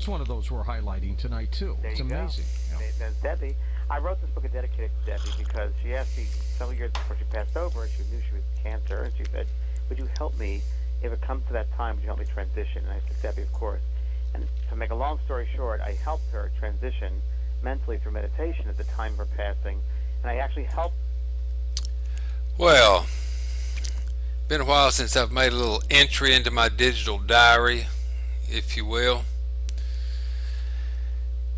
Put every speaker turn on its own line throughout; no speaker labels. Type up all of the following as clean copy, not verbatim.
It's one of those we're highlighting tonight, too.
There
It's
you go.
amazing.
There's Debbie. I wrote this book dedicated to Debbie because she asked me several years before she passed over, she knew she was cancer, and she said, would you help me, if it comes to that time, would you help me transition? And I said, Debbie, of course. And to make a long story short, I helped her transition mentally through meditation at the time of her passing, and I actually helped.
Well, been a while since I've made a little entry into my digital diary, if you will.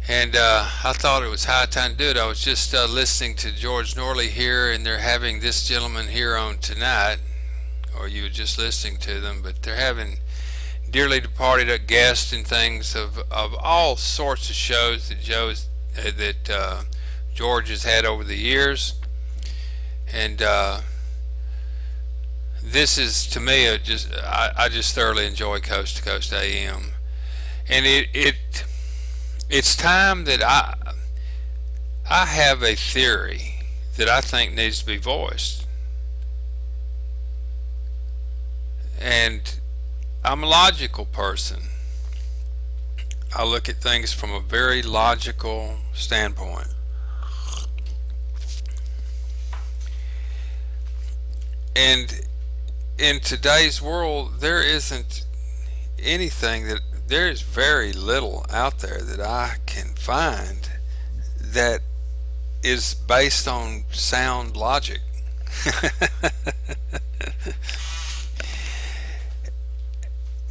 And I thought it was high time to do it. I was just listening to George Norley here, and they're having this gentleman here on tonight, or you were just listening to them, but they're having dearly departed guests and things of all sorts of shows that George has had over the years. And this is, to me, I just thoroughly enjoy Coast to Coast AM, and it's time that I have a theory that I think needs to be voiced. And I'm a logical person. I look at things from a very logical standpoint. And in today's world, there isn't anything there is very little out there that I can find that is based on sound logic.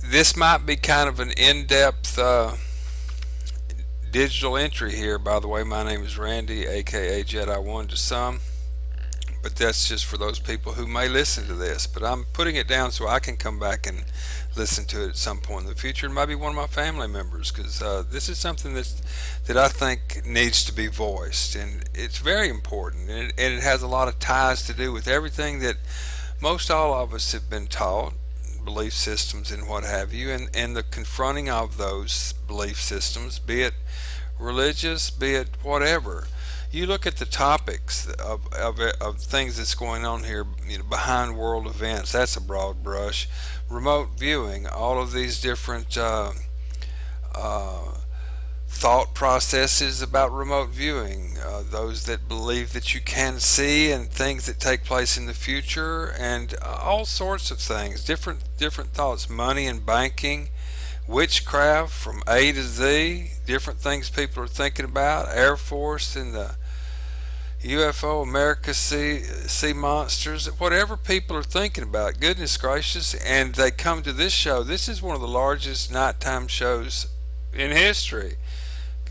This might be kind of an in-depth digital entry here. By the way, my name is Randy, aka Jedi One to some, but that's just for those people who may listen to this. But I'm putting it down so I can come back and listen to it at some point in the future, and maybe one of my family members, because this is something that I think needs to be voiced, and it's very important, and it has a lot of ties to do with everything that most all of us have been taught, belief systems and what have you, and the confronting of those belief systems, be it religious, be it whatever. You look at the topics of things that's going on here, behind world events. That's a broad brush. Remote viewing, all of these different thought processes about remote viewing, those that believe that you can see, and things that take place in the future, and all sorts of things, different thoughts, money and banking, witchcraft from A to Z, different things people are thinking about, Air Force and the UFO, America, sea monsters, whatever people are thinking about, goodness gracious, and they come to this show. This is one of the largest nighttime shows in history,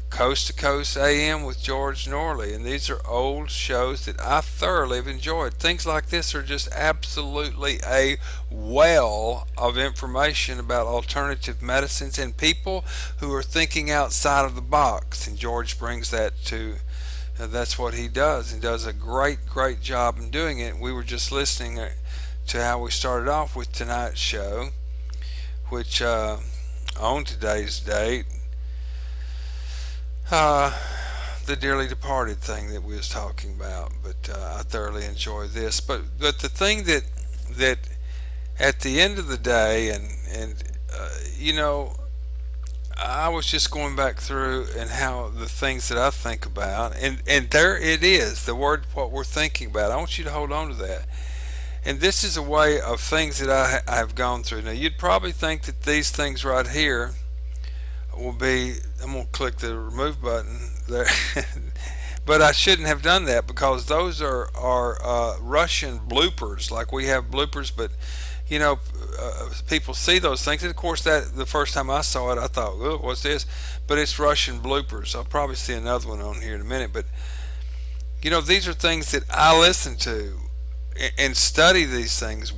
Coast to Coast AM with George Norley, and these are old shows that I thoroughly have enjoyed. Things like this are just absolutely a well of information about alternative medicines and people who are thinking outside of the box, and George brings that to that's what he does. He does a great job in doing it. We were just listening to how we started off with tonight's show, which on today's date, the dearly departed thing that we was talking about. But I thoroughly enjoy this. But the thing that at the end of the day, and I was just going back through and how the things that I think about, and there it is, the word, what we're thinking about. I want you to hold on to that. And this is a way of things that I have gone through. Now, you'd probably think that these things right here will be, I'm going to click the remove button there, but I shouldn't have done that, because those are Russian bloopers. Like we have bloopers, but people see those things, and of course that the first time I saw it I thought, oh, what's this? But it's Russian bloopers. I'll probably see another one on here in a minute. But these are things that I listen to and study these things.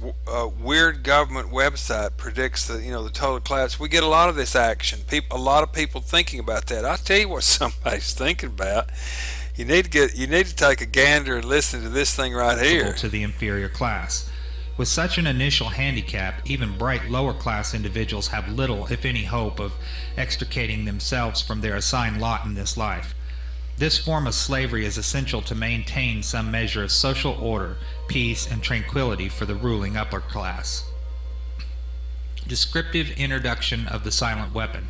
Weird government website predicts the total collapse. We get a lot of this action. A lot of people thinking about that. I tell you what somebody's thinking about. You need to take a gander and listen to this thing right here.
To the inferior class. With such an initial handicap, even bright lower-class individuals have little, if any, hope of extricating themselves from their assigned lot in this life. This form of slavery is essential to maintain some measure of social order, peace, and tranquility for the ruling upper class. Descriptive introduction of the silent weapon.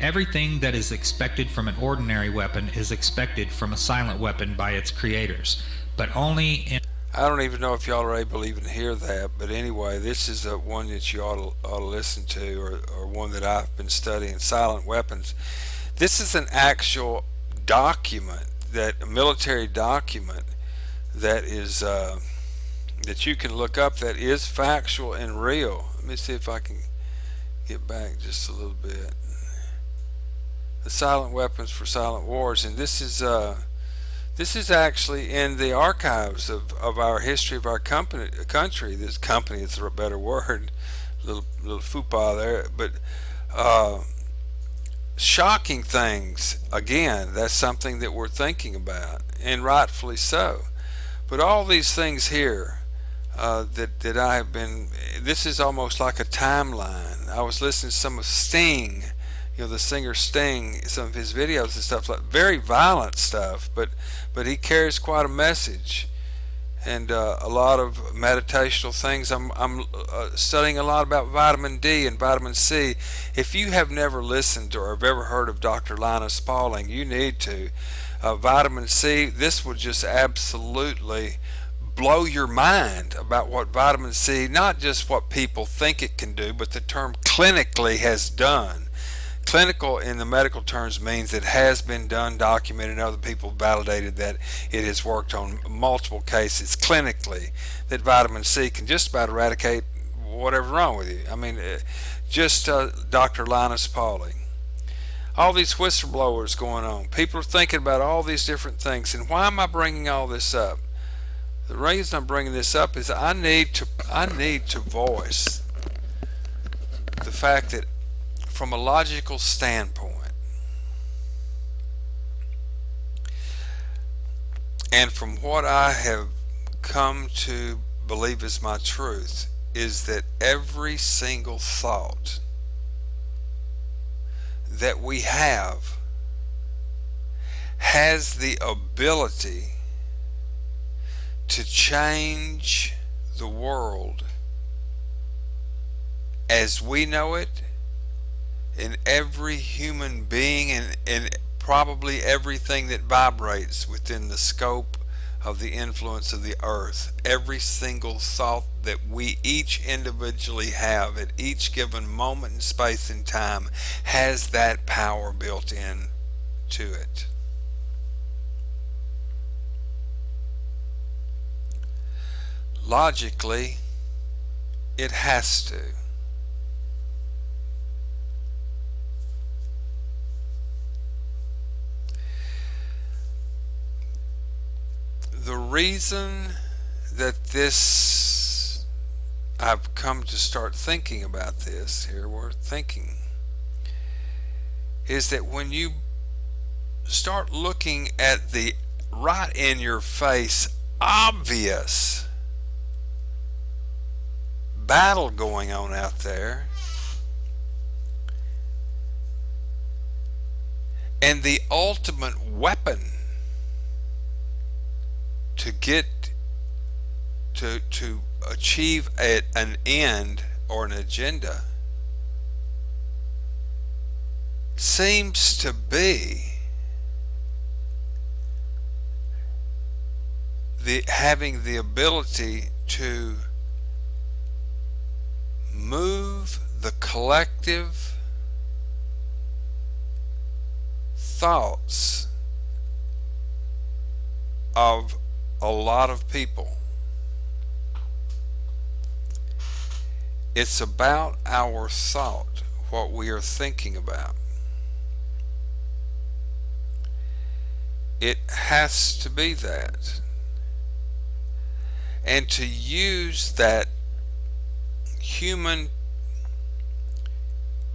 Everything that is expected from an ordinary weapon is expected from a silent weapon by its creators, but only in...
I don't even know if y'all are able to even hear that, but anyway, this is one that you ought to listen to, or one that I've been studying, silent weapons. This is an actual document, a military document that is that you can look up, that is factual and real. Let me see if I can get back just a little bit. The Silent Weapons for Silent Wars, and this is actually in the archives of our history of our country. This company is a better word, little football there, but shocking things. Again, that's something that we're thinking about, and rightfully so. But all these things here that I have been, this is almost like a timeline. I was listening to some of Sting, the singer Sting, some of his videos and stuff, like very violent stuff, but he carries quite a message, and a lot of meditational things. I'm studying a lot about vitamin D and vitamin C. If you have never listened or have ever heard of Dr. Linus Pauling, you need to. Vitamin C, this will just absolutely blow your mind about what vitamin C, not just what people think it can do, but the term clinically has done. Clinical in the medical terms means it has been done, documented, and other people validated that it has worked on multiple cases clinically, that vitamin C can just about eradicate whatever's wrong with you. I mean, just Dr. Linus Pauling. All these whistleblowers going on. People are thinking about all these different things. And why am I bringing all this up? The reason I'm bringing this up is I need to voice the fact that from a logical standpoint, and from what I have come to believe is my truth, is that every single thought that we have has the ability to change the world as we know it, in every human being, and probably everything that vibrates within the scope of the influence of the earth. Every single thought that we each individually have at each given moment in space and time has that power built in to it. Logically, it has to. The reason that this, I've come to start thinking about this, here we're thinking, is that when you start looking at the right in your face obvious battle going on out there, and the ultimate weapon to get to achieve an end or an agenda seems to be having the ability to move the collective thoughts of a lot of people. It's about our thought, what we are thinking about. It has to be that. And to use that human,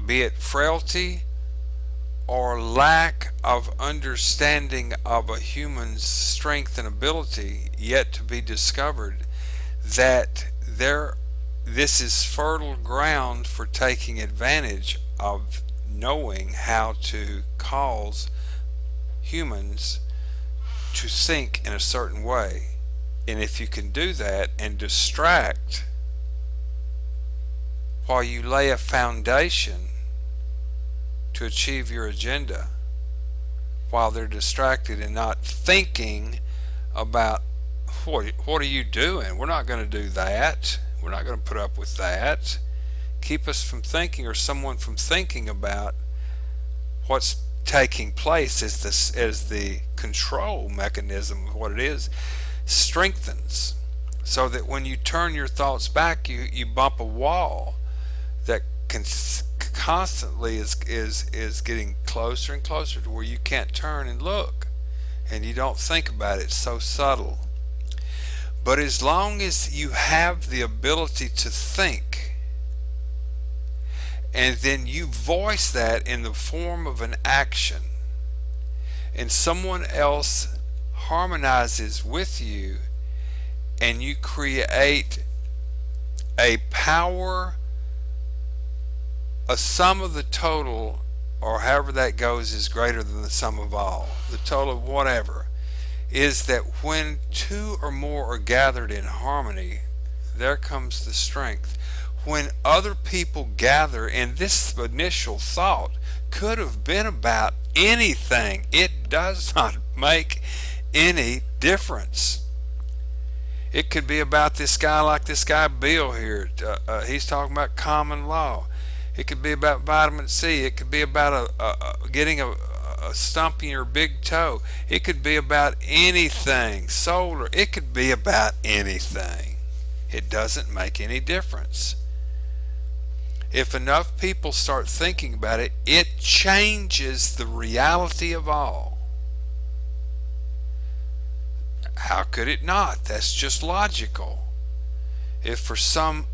be it frailty or lack of understanding of a human's strength and ability yet to be discovered, that this is fertile ground for taking advantage of knowing how to cause humans to think in a certain way. And if you can do that and distract while you lay a foundation to achieve your agenda while they're distracted and not thinking about what are you doing? We're not going to do that. We're not going to put up with that. Keep us from thinking, or someone from thinking about what's taking place as the control mechanism of what it is strengthens, so that when you turn your thoughts back, you bump a wall that constantly is getting closer and closer to where you can't turn and look, and you don't think about it. It's so subtle. But as long as you have the ability to think, and then you voice that in the form of an action, and someone else harmonizes with you, and you create a power, a sum of the total, or however that goes, is greater than the sum of all. The total of whatever is that when two or more are gathered in harmony, there comes the strength. When other people gather, and this initial thought could have been about anything, it does not make any difference. It could be about this guy, like this guy Bill here. He's talking about common law. It could be about vitamin C. It could be about getting a stump in your big toe. It could be about anything. Solar. It could be about anything. It doesn't make any difference. If enough people start thinking about it, it changes the reality of all. How could it not? That's just logical. If for some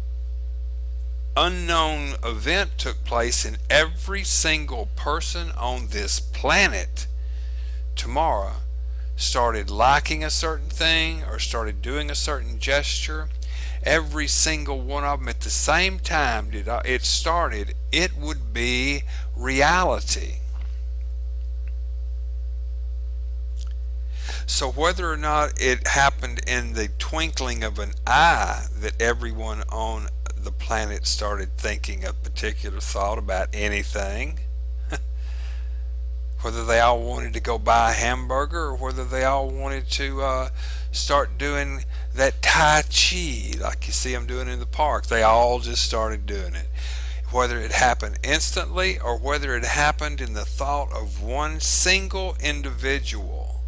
unknown event took place and every single person on this planet tomorrow started liking a certain thing or started doing a certain gesture, every single one of them at the same time it started, it would be reality. So whether or not it happened in the twinkling of an eye that everyone on the planet started thinking a particular thought about anything, whether they all wanted to go buy a hamburger, or whether they all wanted to start doing that Tai Chi like you see them doing in the park, they all just started doing it. Whether it happened instantly or whether it happened in the thought of one single individual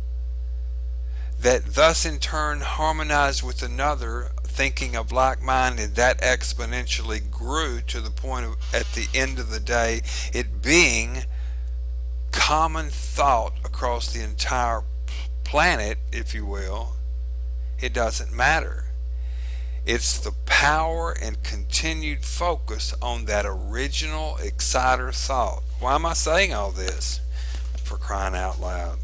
that thus in turn harmonized with another thinking of like-minded, that exponentially grew to the point of, at the end of the day, it being common thought across the entire planet, if you will. It doesn't matter. It's the power and continued focus on that original exciter thought. Why am I saying all this? For crying out loud.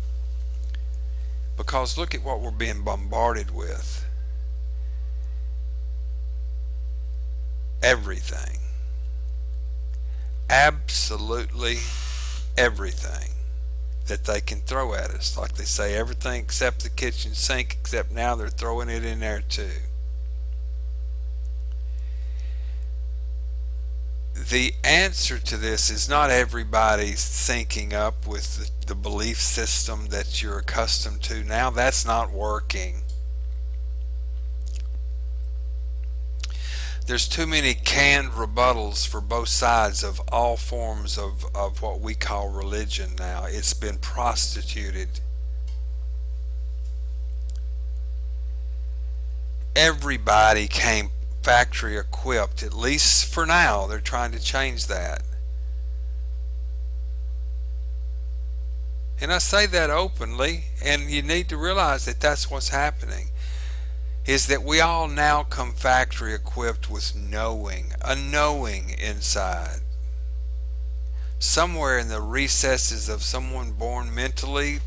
Because look at what we're being bombarded with. Everything. Absolutely everything that they can throw at us. Like they say, everything except the kitchen sink, except now they're throwing it in there too. The answer to this is not everybody syncing up with the belief system that you're accustomed to now. That's not working. There's too many canned rebuttals for both sides of all forms of what we call religion now. It's been prostituted. Everybody came factory equipped, at least for now. They're trying to change that. And I say that openly, and you need to realize that that's what's happening. Is that we all now come factory equipped with knowing, a knowing inside. Somewhere in the recesses of someone born mentally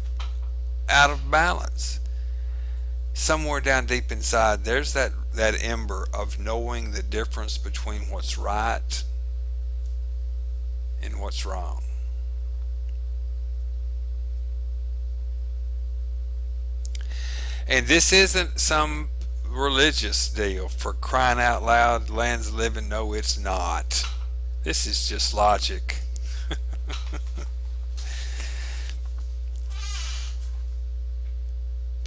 out of balance. Somewhere down deep inside, there's that ember of knowing the difference between what's right and what's wrong. And this isn't some religious deal, for crying out loud, land's living. No, it's not. This is just logic.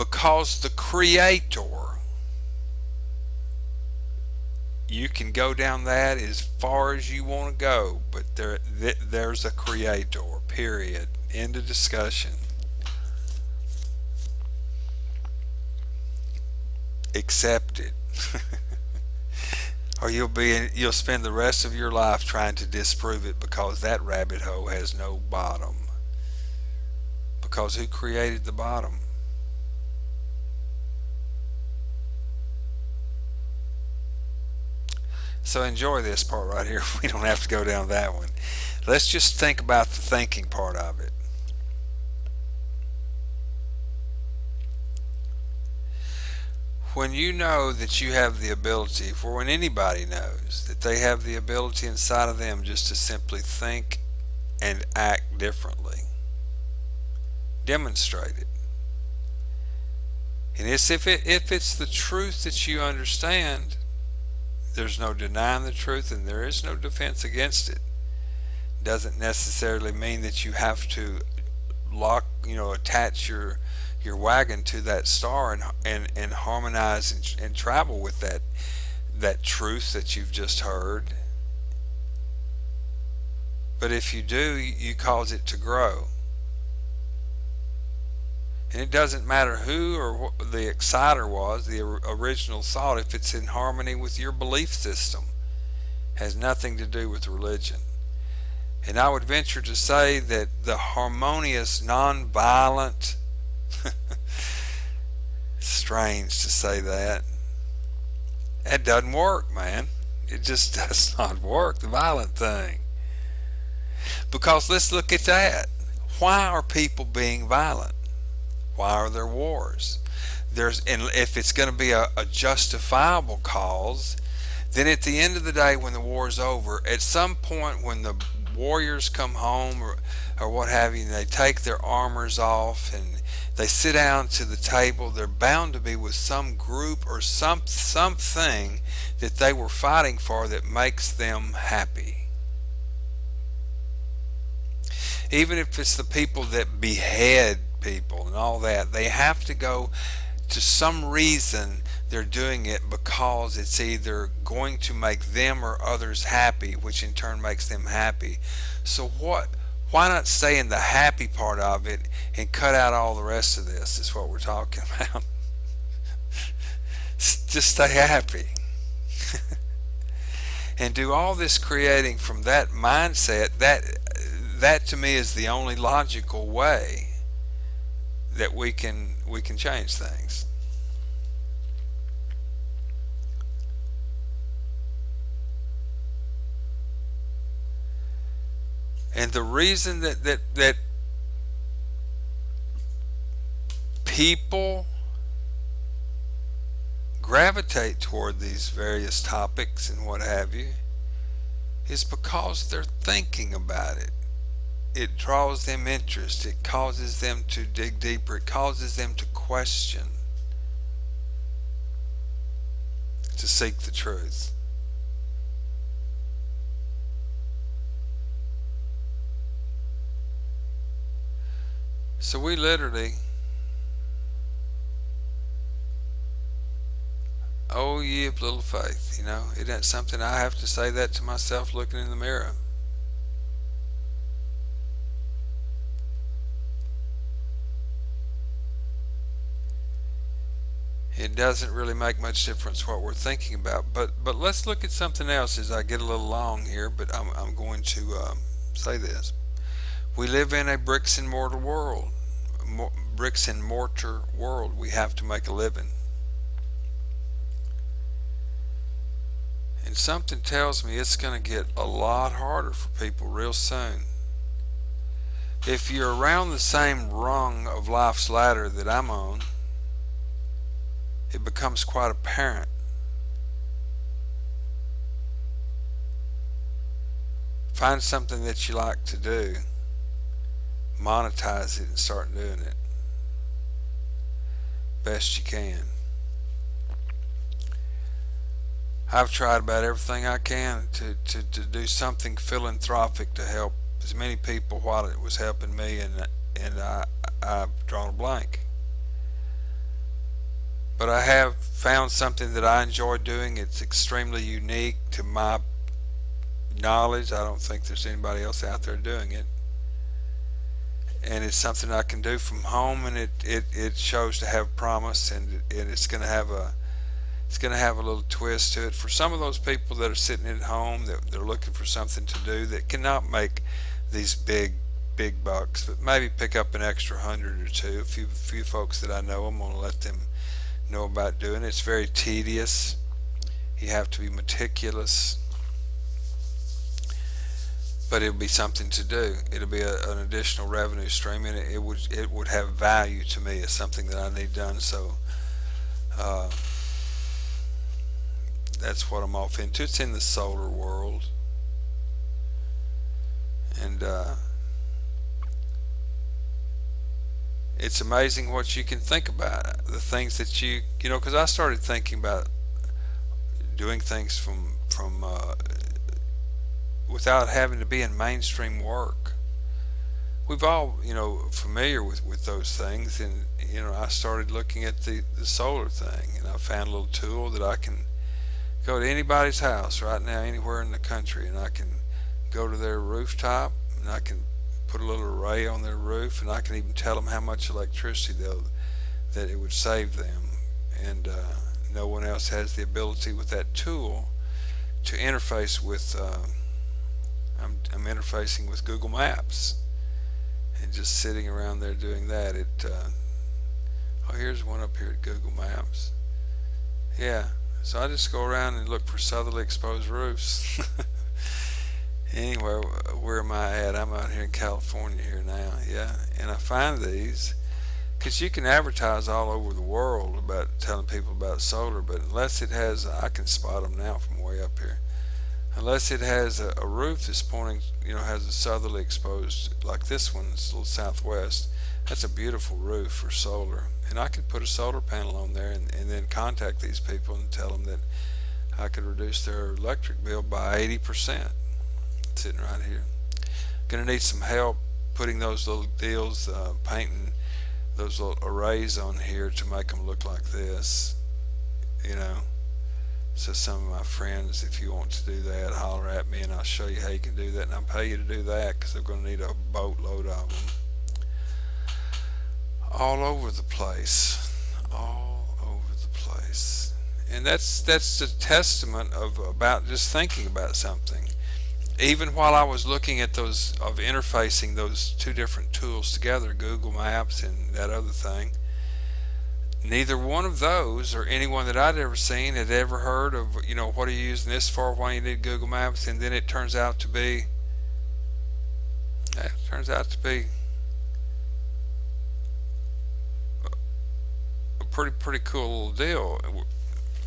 because the Creator, you can go down that as far as you want to go, but there's a Creator, period. End of discussion. Accept it. Or you'll spend the rest of your life trying to disprove it, because that rabbit hole has no bottom. Because who created the bottom? So enjoy this part right here. We don't have to go down that one. Let's just think about the thinking part of it. When you know that you have the ability, for when anybody knows that they have the ability inside of them just to simply think and act differently, demonstrate it. And it's if it's the truth that you understand, there's no denying the truth, and there is no defense against it. Doesn't necessarily mean that you have to attach your wagon to that star and harmonize and travel with that truth that you've just heard. But if you do, you cause it to grow. And it doesn't matter who or what the exciter was, the original thought, if it's in harmony with your belief system. Has nothing to do with religion. And I would venture to say that the harmonious, non-violent, strange to say that doesn't work, man. It just does not work, the violent thing. Because let's look at that. Why are people being violent? Why are there wars? And if it's going to be a justifiable cause, then at the end of the day, when the war is over, at some point when the warriors come home or what have you, and they take their armors off and they sit down to the table, they're bound to be with some group or something that they were fighting for that makes them happy. Even if it's the people that behead people and all that, they have to go to some reason. They're doing it because it's either going to make them or others happy, which in turn makes them happy. So why not stay in the happy part of it and cut out all the rest of this, is what we're talking about. Just stay happy. And do all this creating from that mindset. That to me is the only logical way that we can change things. And the reason that people gravitate toward these various topics and what have you is because they're thinking about it. It draws them interest. It causes them to dig deeper. It causes them to question, to seek the truth. So we literally, oh ye of little faith, isn't that something I have to say that to myself looking in the mirror? It doesn't really make much difference what we're thinking about, but let's look at something else as I get a little long here, but I'm going to say this. We live in a bricks and mortar world. We have to make a living. And something tells me it's going to get a lot harder for people real soon. If you're around the same rung of life's ladder that I'm on, it becomes quite apparent. Find something that you like to do, monetize it, and start doing it best you can. I've tried about everything I can to do something philanthropic to help as many people while it was helping me, and I've drawn a blank. but I have found something that I enjoy doing. It's extremely unique to my knowledge. I don't think there's anybody else out there doing it, and it's something I can do from home, and it shows to have promise, and it's going to have a little twist to it for some of those people that are sitting at home that they're looking for something to do that cannot make these big bucks, but maybe pick up an extra 100 or two. A few folks that I know, I'm going to let them know about doing it. It's very tedious. You have to be meticulous, but it'll be something to do. It'll be an additional revenue stream, and it would have value to me as something that I need done. So that's what I'm off into. It's in the solar world, and it's amazing what you can think about, the things that you know, because I started thinking about doing things from without having to be in mainstream work. We've all, familiar with those things, and I started looking at the solar thing, and I found a little tool that I can go to anybody's house right now anywhere in the country, and I can go to their rooftop, and I can put a little array on their roof, and I can even tell them how much electricity that it would save them. And no one else has the ability with that tool to interface with. I'm interfacing with Google Maps, and just sitting around there doing that. Oh, here's one up here at Google Maps. Yeah, so I just go around and look for southerly exposed roofs. Anywhere, where am I at? I'm out here in California here now, yeah, and I find these because you can advertise all over the world about telling people about solar, but unless it has, I can spot them now from way up here, unless it has a roof that's pointing, has a southerly exposed, like this one, it's a little southwest, that's a beautiful roof for solar, and I could put a solar panel on there and then contact these people and tell them that I could reduce their electric bill by 80%. Sitting right here. Gonna need some help putting those little deals, painting those little arrays on here to make them look like this, so some of my friends, if you want to do that, holler at me and I'll show you how you can do that, and I'll pay you to do that because they're going to need a boatload of them all over the place, and that's a testament about just thinking about something. Even while I was looking at those, of interfacing those two different tools together, Google Maps and that other thing, neither one of those, or anyone that I'd ever seen, had ever heard of, what are you using this for, why you need Google Maps, and then it turns out to be a pretty cool little deal.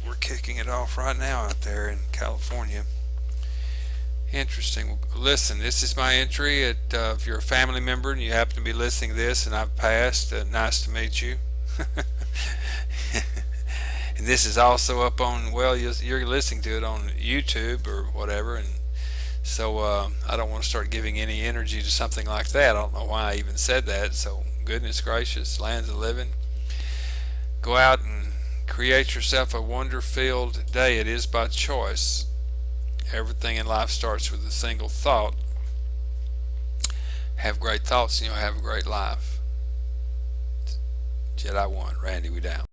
We're kicking it off right now out there in California. Interesting. Listen, this is my entry. If you're a family member and you happen to be listening to this and I've passed, nice to meet you. And this is also up on, you're listening to it on YouTube or whatever, and so I don't want to start giving any energy to something like that. I don't know why I even said that. So goodness gracious, lands of living. Go out and create yourself a wonder-filled day. It is by choice. Everything in life starts with a single thought. Have great thoughts and you'll have a great life. Jedi 1, Randy, we down.